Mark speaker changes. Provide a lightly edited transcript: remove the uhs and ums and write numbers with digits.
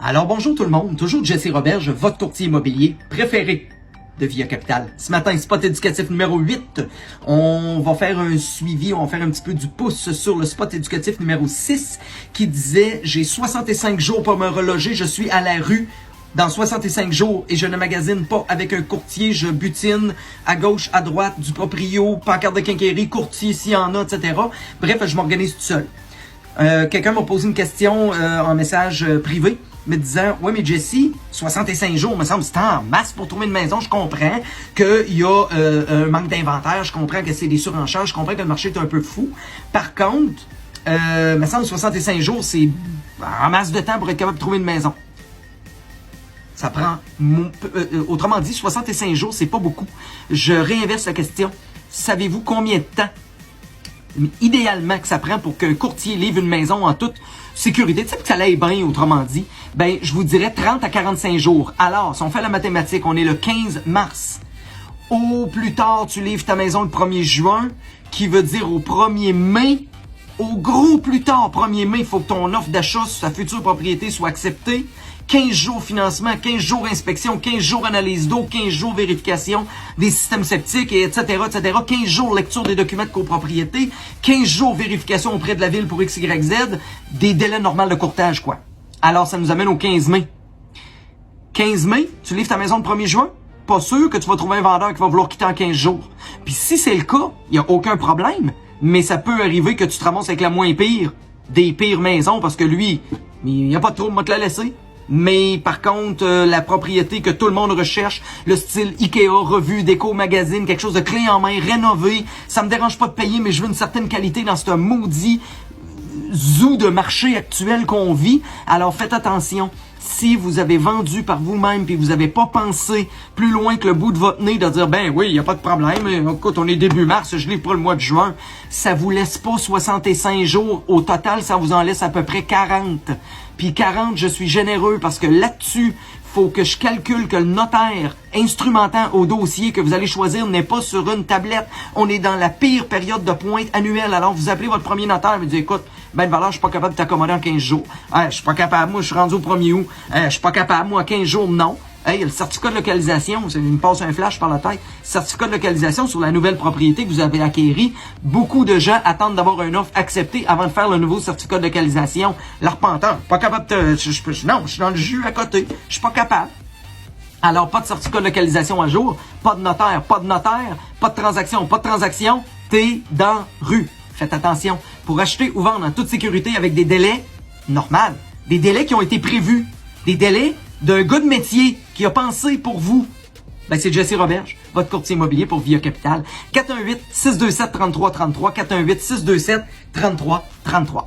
Speaker 1: Alors bonjour tout le monde, toujours Jesse Roberge, votre courtier immobilier préféré de Via Capital. Ce matin, spot éducatif numéro 8. On va faire un suivi, on va faire un petit peu du pouce sur le spot éducatif numéro 6 qui disait « J'ai 65 jours pour me reloger, je suis à la rue dans 65 jours et je ne magasine pas avec un courtier, je butine à gauche, à droite, du proprio, pancarte de quincaillerie, courtier s'il y en a, etc. » Bref, je m'organise tout seul. Quelqu'un m'a posé une question en message privé me disant « Ouais, mais Jesse, 65 jours, me semble, c'est en masse pour trouver une maison. Je comprends qu'il y a un manque d'inventaire, je comprends que c'est des surenchères, je comprends que le marché est un peu fou. Par contre, me semble 65 jours, c'est en masse de temps pour être capable de trouver une maison. » Ça prend, autrement dit, 65 jours, c'est pas beaucoup. Je réinverse la question. Savez-vous combien de temps idéalement que ça prend pour qu'un courtier livre une maison en toute sécurité, tu sais que ça aille bien, autrement dit, ben je vous dirais 30 à 45 jours. Alors, si on fait la mathématique, on est le 15 mars. Au plus tard, tu livres ta maison le 1er juin, qui veut dire au 1er mai. Au gros plus tard, 1er mai, il faut que ton offre d'achat sur ta future propriété soit acceptée. 15 jours financement, 15 jours inspection, 15 jours analyse d'eau, 15 jours vérification des systèmes septiques, et etc., etc. 15 jours lecture des documents de copropriété, 15 jours vérification auprès de la ville pour XYZ, des délais normaux de courtage, quoi. Alors, ça nous amène au 15 mai. 15 mai, tu livres ta maison le 1er juin? Pas sûr que tu vas trouver un vendeur qui va vouloir quitter en 15 jours. Puis si c'est le cas, il n'y a aucun problème, mais ça peut arriver que tu te ramasses avec la moins pire des pires maisons, parce que lui, il n'y a pas de trouble, moi te la laisser. Mais par contre, la propriété que tout le monde recherche, le style Ikea, revue, déco, magazine, quelque chose de clé en main, rénové, ça me dérange pas de payer, mais je veux une certaine qualité dans ce maudit zoo de marché actuel qu'on vit. Alors faites attention. Si vous avez vendu par vous-même puis vous n'avez pas pensé plus loin que le bout de votre nez de dire ben oui, il n'y a pas de problème, écoute, on est début mars, je livre pour le mois de juin, ça vous laisse pas 65 jours. Au total, ça vous en laisse à peu près 40. Puis 40, je suis généreux parce que là-dessus, faut que je calcule que le notaire instrumentant au dossier que vous allez choisir n'est pas sur une tablette. On est dans la pire période de pointe annuelle. Alors, vous appelez votre premier notaire et vous dites, écoute, ben valeur, je suis pas capable de t'accommoder en 15 jours. Je suis pas capable, moi, je suis rendu au 1er août. Je suis pas capable, moi, en 15 jours, non. Le certificat de localisation, il me passe un flash par la tête. Certificat de localisation sur la nouvelle propriété que vous avez acquérie. Beaucoup de gens attendent d'avoir une offre acceptée avant de faire le nouveau certificat de localisation. L'arpenteur, pas capable de... Non, je suis dans le jus à côté. Je suis pas capable. Alors, pas de certificat de localisation à jour, pas de notaire, pas de transaction, t'es dans rue. Faites attention. Pour acheter ou vendre en toute sécurité avec des délais normaux, des délais qui ont été prévus, des délais d'un gars de métier qui a pensé pour vous. Ben, c'est Jesse Roberge, votre courtier immobilier pour Via Capital. 418-627-3333, 418-627-3333.